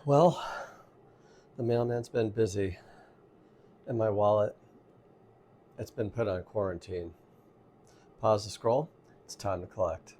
Well, the mailman's been busy, and my wallet, it's been put on quarantine. Pause the scroll. It's time to collect.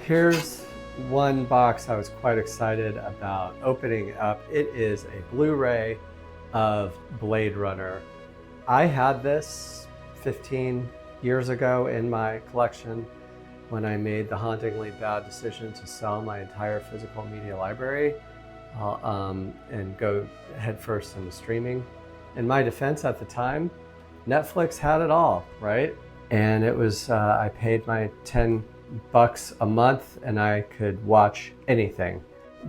Here's one box I was quite excited about opening up. It is a Blu-ray of Blade Runner. I had this 15 years ago in my collection when I made the hauntingly bad decision to sell my entire physical media library and go headfirst into streaming. In my defense at the time, Netflix had it all, right? And it was, I paid my $10 a month and I could watch anything.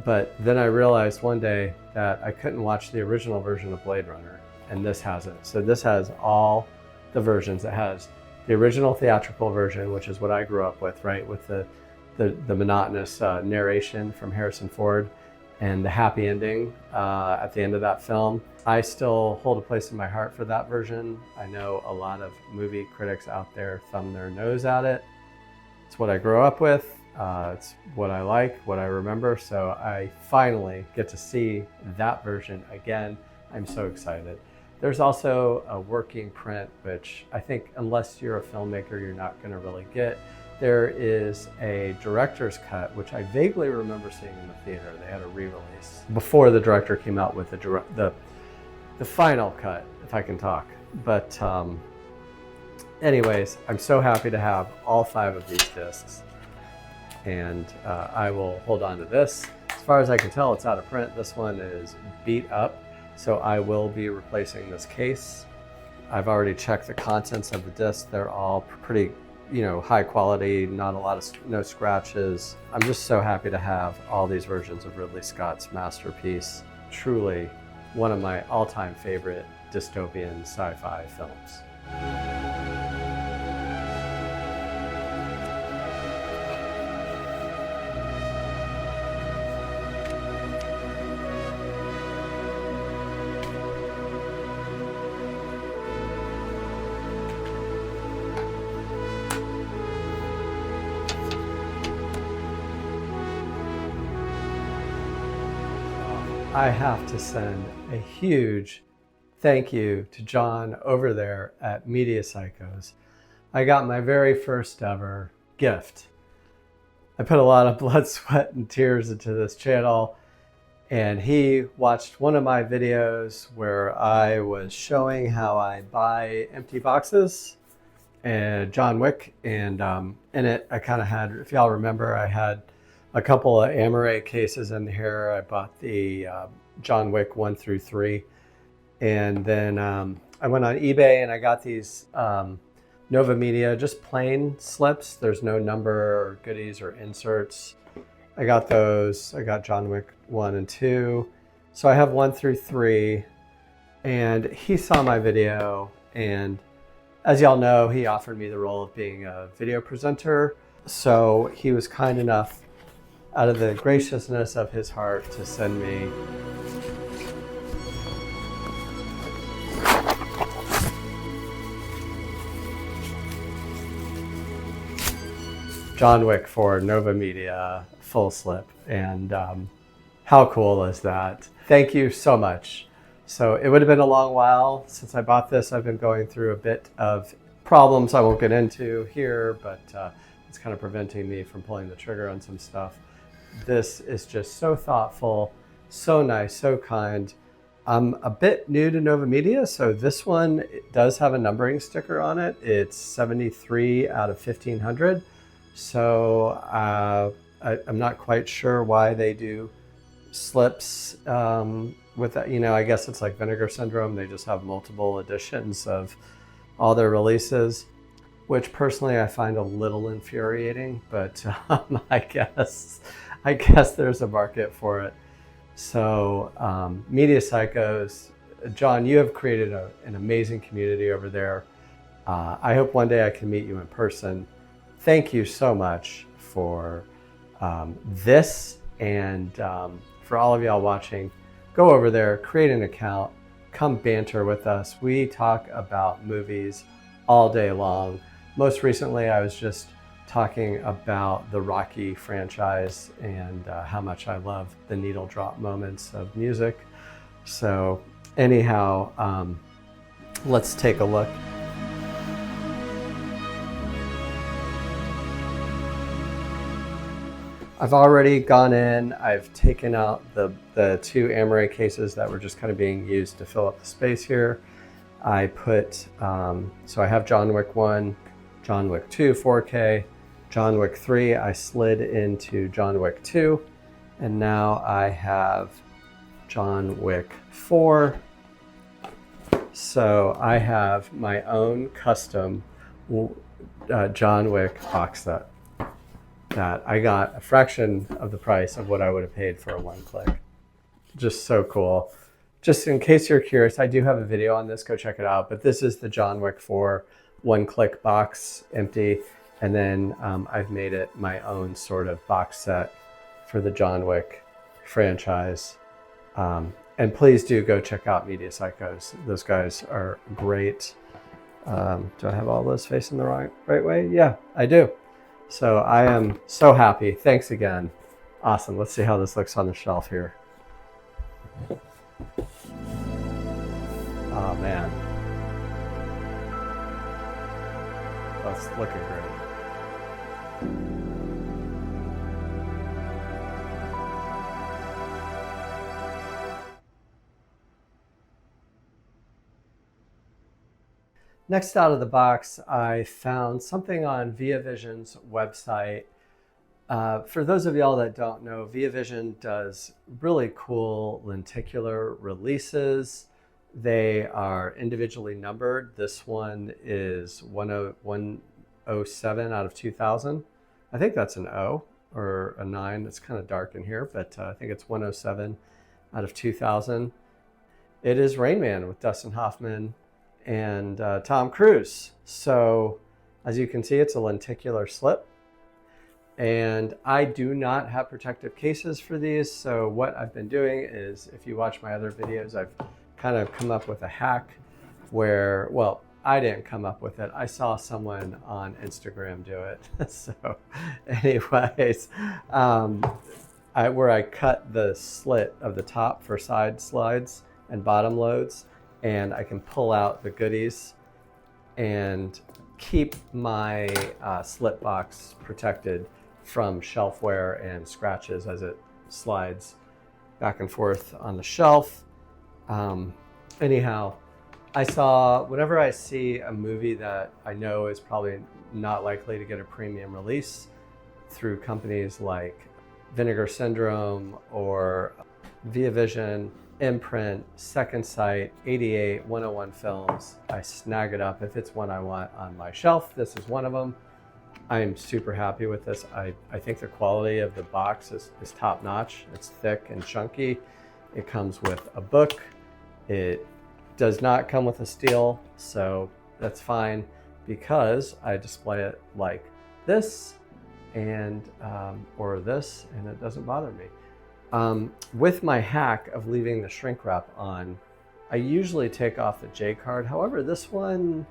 But then I realized one day that I couldn't watch the original version of Blade Runner, and this has it. So this has all the versions. It has the original theatrical version, which is what I grew up with, right? With the monotonous narration from Harrison Ford and the happy ending at the end of that film. I still hold a place in my heart for that version. I know a lot of movie critics out there thumb their nose at it. It's what I grew up with. It's what I like, what I remember. So I finally get to see that version again. I'm so excited. There's also a working print, which I think unless you're a filmmaker, you're not going to really get. There is a director's cut, which I vaguely remember seeing in the theater. They had a re-release before the director came out with the final cut, if I can talk. But anyways, I'm so happy to have all 5 of these discs, and I will hold on to this. As far as I can tell, it's out of print. This one is beat up, so I will be replacing this case. I've already checked the contents of the disc. They're all pretty, high quality, not a lot of, no scratches. I'm just so happy to have all these versions of Ridley Scott's masterpiece. Truly one of my all-time favorite dystopian sci-fi films. I have to send a huge thank you to John over there at Media Psychos. I got my very first ever gift. I put a lot of blood, sweat, and tears into this channel, and he watched one of my videos where I was showing how I buy empty boxes and John Wick, and in it I kind of had, if y'all remember, I had a couple of Amaray cases in here. I bought the John Wick 1 through 3. And then I went on eBay and I got these Nova Media, just plain slips. There's no number or goodies or inserts. I got those. I got John Wick 1 and 2. So I have 1 through 3. And he saw my video. And as y'all know, he offered me the role of being a video presenter. So he was kind enough, out of the graciousness of his heart, to send me John Wick for Nova Media full slip. And how cool is that? Thank you so much. So it would have been a long while since I bought this. I've been going through a bit of problems I won't get into here, but it's kind of preventing me from pulling the trigger on some stuff. This is just so thoughtful, so nice, so kind. I'm a bit new to Nova Media, so this one does have a numbering sticker on it. It's 73 out of 1500. So I'm not quite sure why they do slips with that. I guess it's like Vinegar Syndrome. They just have multiple editions of all their releases. which personally I find a little infuriating, but I guess there's a market for it. So Media Psychos, John, you have created an amazing community over there. I hope one day I can meet you in person. Thank you so much for this, and for all of y'all watching, go over there, create an account, come banter with us. We talk about movies all day long. Most recently, I was just talking about the Rocky franchise and how much I love the needle drop moments of music. So anyhow, let's take a look. I've already gone in, I've taken out the two Amaray cases that were just kind of being used to fill up the space here. I put, so I have John Wick 1, John Wick 2 4K, John Wick 3 I slid into John Wick 2, and now I have John Wick 4. So I have my own custom John Wick box set that I got a fraction of the price of what I would have paid for a one-click. Just so cool. Just in case you're curious, I do have a video on this, go check it out, but this is the John Wick 4 one-click box, empty, and then I've made it my own sort of box set for the John Wick franchise. And please do go check out Media Psychos. Those guys are great. Do I have all those facing the right way? Yeah, I do. So I am so happy. Thanks again. Awesome. Let's see how this looks on the shelf here. Oh man. That's looking great. Next out of the box, I found something on ViaVision's website. For those of y'all that don't know, ViaVision does really cool lenticular releases. They are individually numbered. This one is 107 out of 2000. I think that's an O or a 9. It's kind of dark in here, but I think it's 107 out of 2000. It is Rain Man with Dustin Hoffman and Tom Cruise. So as you can see, it's a lenticular slip. And I do not have protective cases for these. So what I've been doing is, if you watch my other videos, I've kind of come up with a hack where, well, I didn't come up with it. I saw someone on Instagram do it. So anyways, where I cut the slit of the top for side slides and bottom loads, and I can pull out the goodies and keep my slip box protected from shelf wear and scratches as it slides back and forth on the shelf. Anyhow, whenever I see a movie that I know is probably not likely to get a premium release through companies like Vinegar Syndrome or ViaVision, Imprint, Second Sight, 88, 101 Films, I snag it up if it's one I want on my shelf. This is one of them. I'm super happy with this. I think the quality of the box is top notch. It's thick and chunky. It comes with a book. It does not come with a steel, so that's fine because I display it like this and or this, and it doesn't bother me. With my hack of leaving the shrink wrap on, I usually take off the J card. However, this one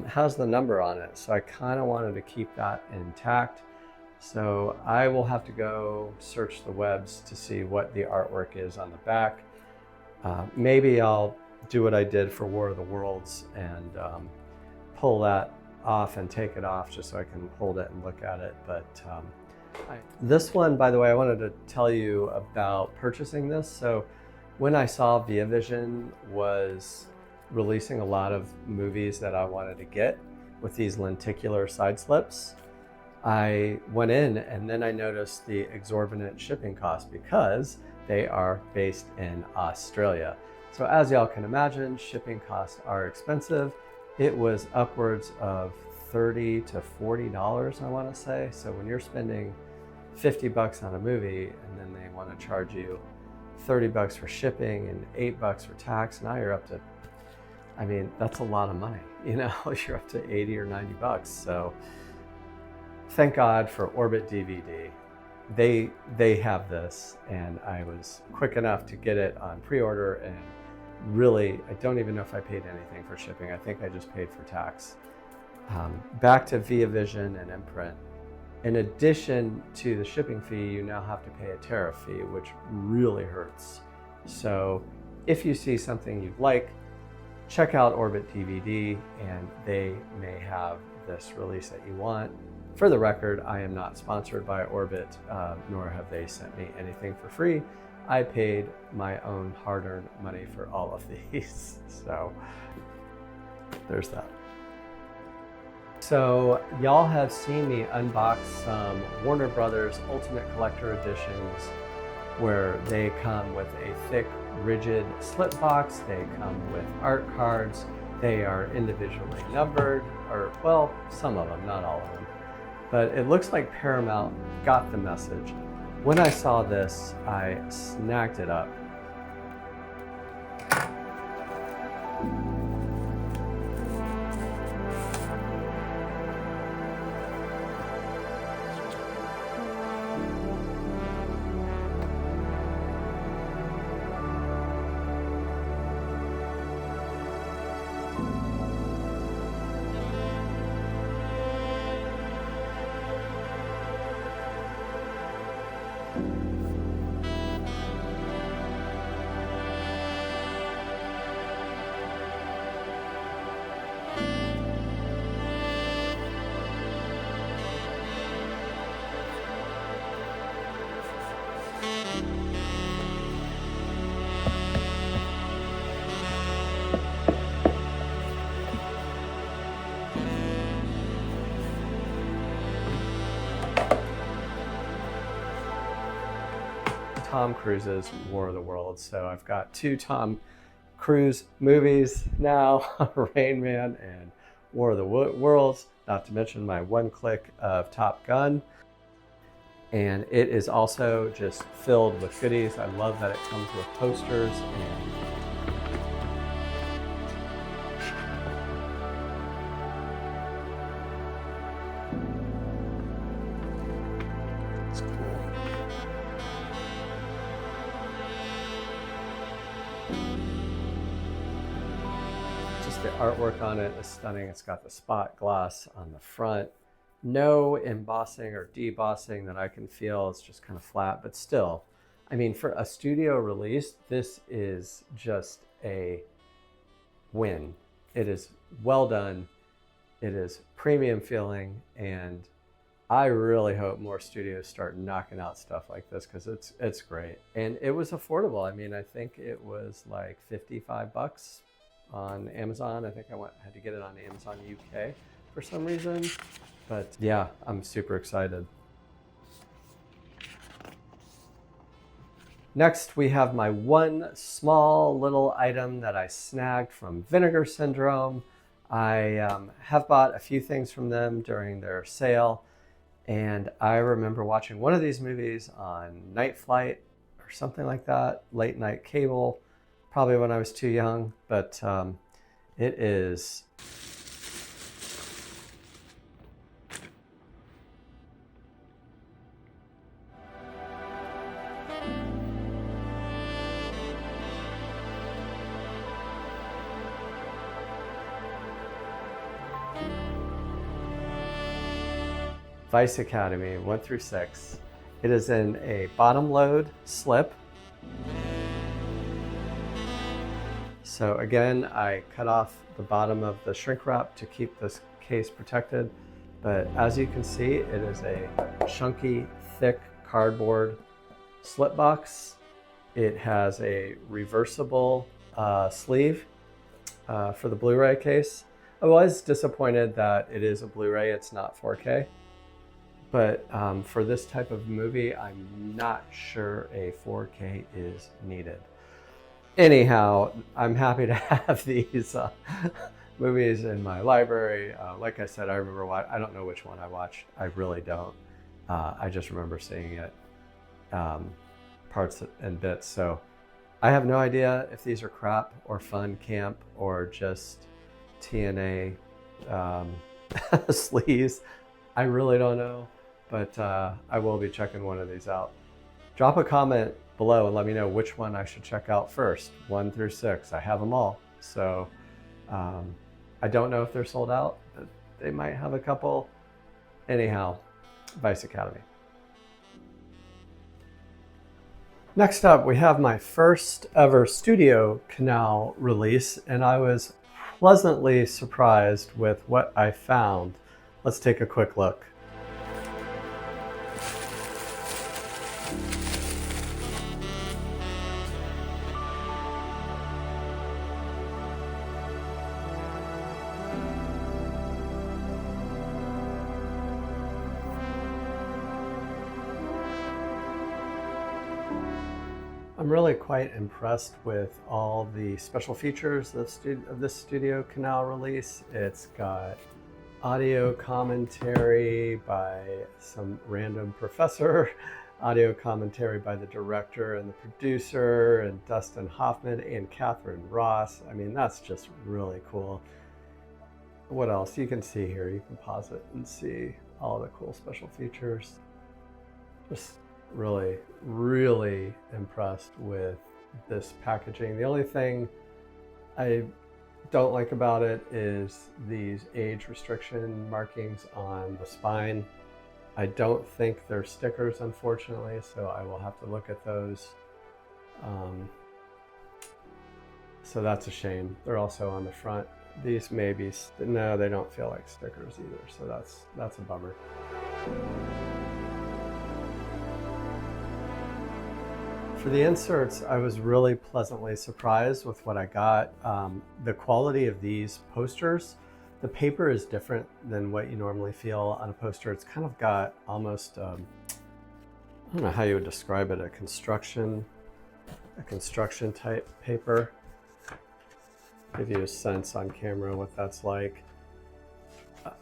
has the number on it, so I kind of wanted to keep that intact. So I will have to go search the webs to see what the artwork is on the back. Maybe I'll do what I did for War of the Worlds and pull that off and take it off just so I can hold it and look at it. But this one, by the way, I wanted to tell you about purchasing this. So when I saw ViaVision was releasing a lot of movies that I wanted to get with these lenticular side slips, I went in and then I noticed the exorbitant shipping costs because they are based in Australia. So as y'all can imagine, shipping costs are expensive. It was upwards of $30 to $40, I want to say. So when you're spending 50 bucks on a movie and then they want to charge you 30 bucks for shipping and 8 bucks for tax, now you're up to, I mean, that's a lot of money, you know. You're up to 80 or 90 bucks. So thank God for Orbit DVD. They have this, and I was quick enough to get it on pre-order, and really, I don't even know if I paid anything for shipping. I think I just paid for tax. Back to Via Vision and Imprint. In addition to the shipping fee, you now have to pay a tariff fee, which really hurts. So if you see something you like, check out Orbit DVD, and they may have this release that you want. For the record, I am not sponsored by Orbit, nor have they sent me anything for free. I paid my own hard-earned money for all of these. So there's that. So y'all have seen me unbox some Warner Brothers Ultimate Collector Editions where they come with a thick, rigid slip box. They come with art cards. They are individually numbered, or well, some of them, not all of them. But it looks like Paramount got the message. When I saw this, I snagged it up. Tom Cruise's War of the Worlds. So I've got 2 Tom Cruise movies now, Rain Man and War of the Worlds, not to mention my 1 click of Top Gun. And it is also just filled with goodies. I love that it comes with posters and it's cool. Just the artwork on it is stunning. It's got the spot gloss on the front. No embossing or debossing that I can feel. It's just kind of flat, but still, I mean, for a studio release, this is just a win. It is well done. It is premium feeling, and I really hope more studios start knocking out stuff like this because it's great. And it was affordable. I mean, I think it was like 55 bucks on Amazon. I think I had to get it on Amazon UK for some reason. But yeah, I'm super excited. Next, we have my one small little item that I snagged from Vinegar Syndrome. I have bought a few things from them during their sale, and I remember watching one of these movies on Night Flight or something like that, late night cable, probably when I was too young, but it is Vice Academy 1 through 6. It is in a bottom load slip. So again, I cut off the bottom of the shrink wrap to keep this case protected. But as you can see, it is a chunky, thick cardboard slip box. It has a reversible sleeve for the Blu-ray case. I was disappointed that it is a Blu-ray, it's not 4K. But for this type of movie, I'm not sure a 4K is needed. Anyhow, I'm happy to have these movies in my library. Like I said, I remember I don't know which one I watched. I really don't. I just remember seeing it, parts and bits. So I have no idea if these are crap or fun camp or just TNA sleaze. I really don't know, but I will be checking one of these out. Drop a comment below and let me know which one I should check out first, 1 through 6. I have them all. So I don't know if they're sold out, but they might have a couple. Anyhow, Vice Academy. Next up, we have my first ever studio canal release, and I was pleasantly surprised with what I found. Let's take a quick look. I'm really quite impressed with all the special features of this studio canal release. It's got audio commentary by some random professor, audio commentary by the director and the producer, and Dustin Hoffman and Catherine Ross. I mean, that's just really cool. What else? You can see here, you can pause it and see all the cool special features. Just really, really impressed with this packaging. The only thing I don't like about it is these age restriction markings on the spine. I don't think they're stickers, unfortunately, so I will have to look at those. So that's a shame. They're also on the front. These may be, no, they don't feel like stickers either, so that's a bummer. For the inserts, I was really pleasantly surprised with what I got. The quality of these posters, the paper is different than what you normally feel on a poster. It's kind of got almost, I don't know how you would describe it, a construction type paper. Give you a sense on camera what that's like.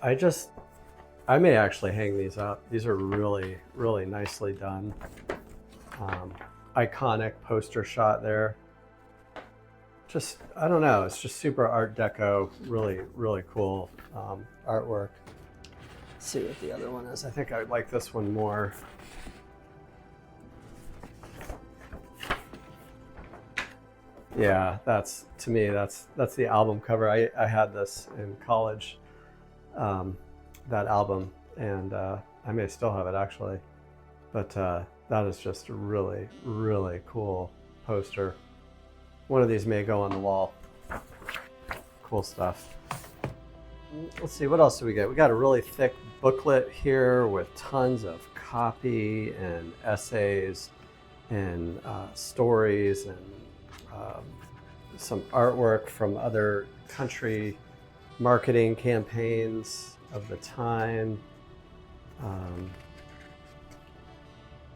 I may actually hang these up. These are really, really nicely done. Iconic poster shot there. Just, I don't know, it's just super Art Deco, really, really cool artwork. Let's see what the other one is. I think I would like this one more. Yeah, to me, that's the album cover. I had this in college, that album, and I may still have it actually, but that is just a really, really cool poster. One of these may go on the wall. Cool stuff. Let's see, what else do we get? We got a really thick booklet here with tons of copy and essays and stories and some artwork from other country marketing campaigns of the time.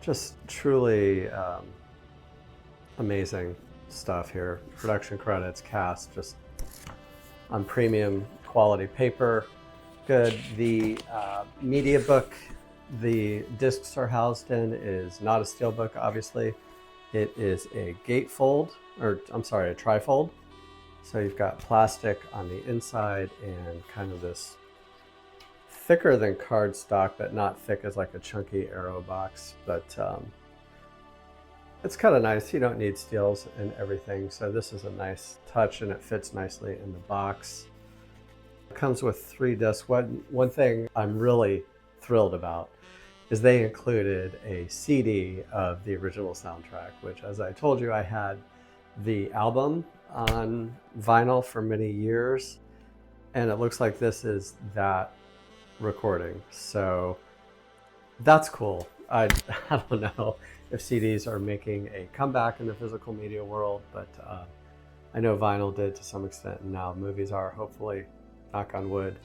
Just truly amazing stuff here. Production credits, cast, just on premium quality paper. Good. The media book the discs are housed in is not a steelbook, obviously. It is a gatefold, or I'm sorry, a trifold. So you've got plastic on the inside and kind of this thicker than cardstock, but not thick as like a chunky Aero box. But it's kind of nice. You don't need steels and everything. So this is a nice touch and it fits nicely in the box. It comes with 3 discs. One thing I'm really thrilled about is they included a CD of the original soundtrack, which, as I told you, I had the album on vinyl for many years, and it looks like this is that recording. So that's cool. I don't know if CDs are making a comeback in the physical media world, but I know vinyl did to some extent, and now movies are, hopefully, knock on wood.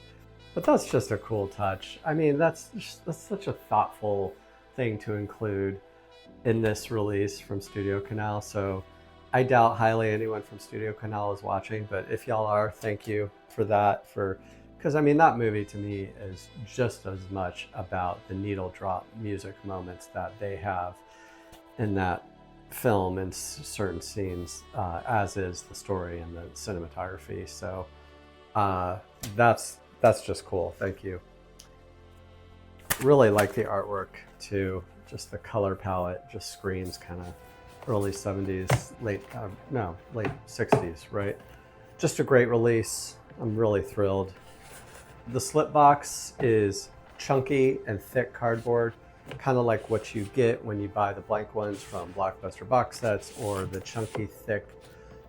But that's just a cool touch. I mean, that's such a thoughtful thing to include in this release from Studio Canal. So I doubt highly anyone from Studio Canal is watching, but if y'all are, thank you for that, because I mean, that movie to me is just as much about the needle drop music moments that they have in that film and certain scenes, as is the story and the cinematography. So that's just cool. Thank you. Really like the artwork too. Just the color palette just screams kind of early 70s, late 60s, right? Just a great release. I'm really thrilled. The slip box is chunky and thick cardboard, kind of like what you get when you buy the blank ones from Blockbuster box sets, or the chunky, thick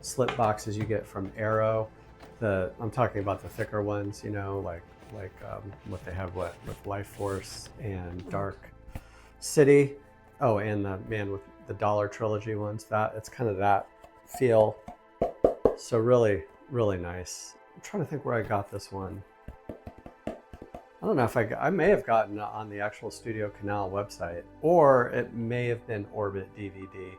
slip boxes you get from Arrow. I'm talking about the thicker ones, you know, like what they have with Life Force and Dark City. Oh, and the Man with the Dollar Trilogy ones. It's kind of that feel. So really, really nice. I'm trying to think where I got this one. I don't know if I may have gotten it on the actual Studio Canal website, or it may have been Orbit DVD.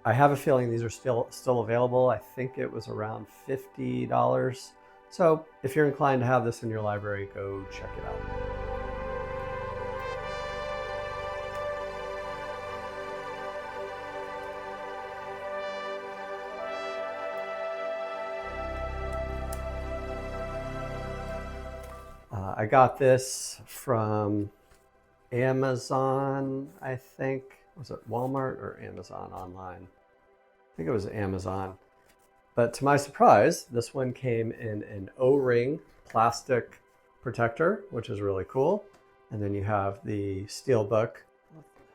I have a feeling these are still available. I think it was around $50. So if you're inclined to have this in your library, go check it out. I got this from Amazon, I think. Was it Walmart or Amazon online? I think it was Amazon. But to my surprise, this one came in an O-ring plastic protector, which is really cool. And then you have the steelbook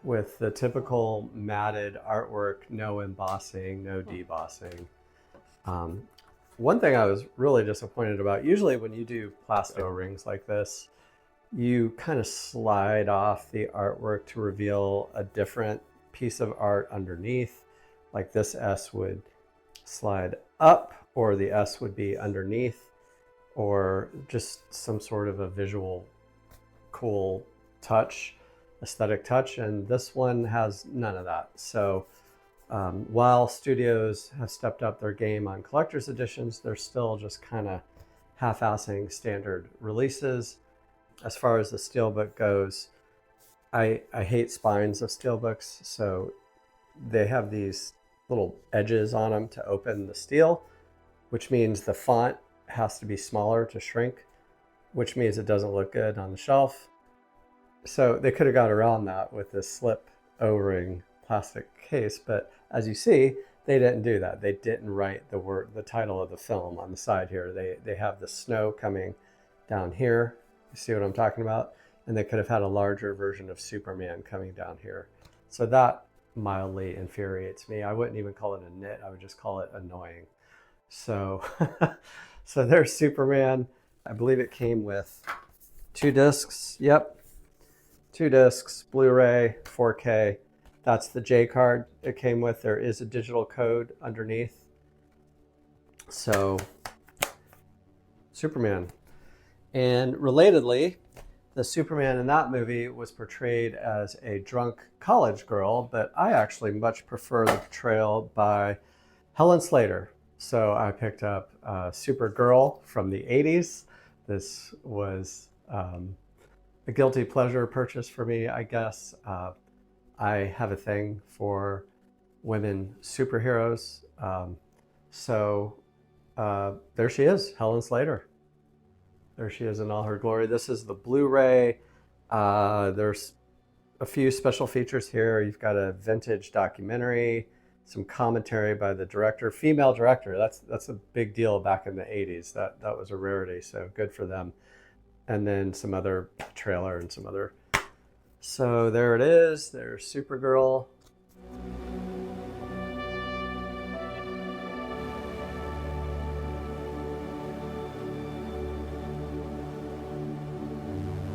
with the typical matted artwork, no embossing, no debossing. One thing I was really disappointed about, usually when you do plastic O-rings like this, you kind of slide off the artwork to reveal a different piece of art underneath. Like this S would slide up, or the S would be underneath, or just some sort of a visual cool touch, aesthetic touch. And this one has none of that. So while studios have stepped up their game on collector's editions, they're still just kind of half-assing standard releases. As far as the steelbook goes, I hate spines of steelbooks, so they have these little edges on them to open the steel, which means the font has to be smaller to shrink, which means it doesn't look good on the shelf. So they could have got around that with this slip O-ring plastic case, but as you see, they didn't do that. They didn't write the title of the film on the side here. They have the snow coming down here. You see what I'm talking about? And they could have had a larger version of Superman coming down here. So that mildly infuriates me. I wouldn't even call it a nit. I would just call it annoying. So, so there's Superman. I believe it came with 2 discs. Yep. 2 discs, Blu-ray, 4K. That's the J card it came with. There is a digital code underneath. So, Superman. And relatedly, the Superman in that movie was portrayed as a drunk college girl, but I actually much prefer the portrayal by Helen Slater. So I picked up Supergirl from the 80s. This was a guilty pleasure purchase for me, I guess. I have a thing for women superheroes. So there she is, Helen Slater. There she is in all her glory. This is the Blu-ray. There's a few special features here. You've got a vintage documentary, some commentary by the director, female director. That's a big deal back in the 80s. That was a rarity, so good for them. And then some other trailer and some other. So there it is. There's Supergirl.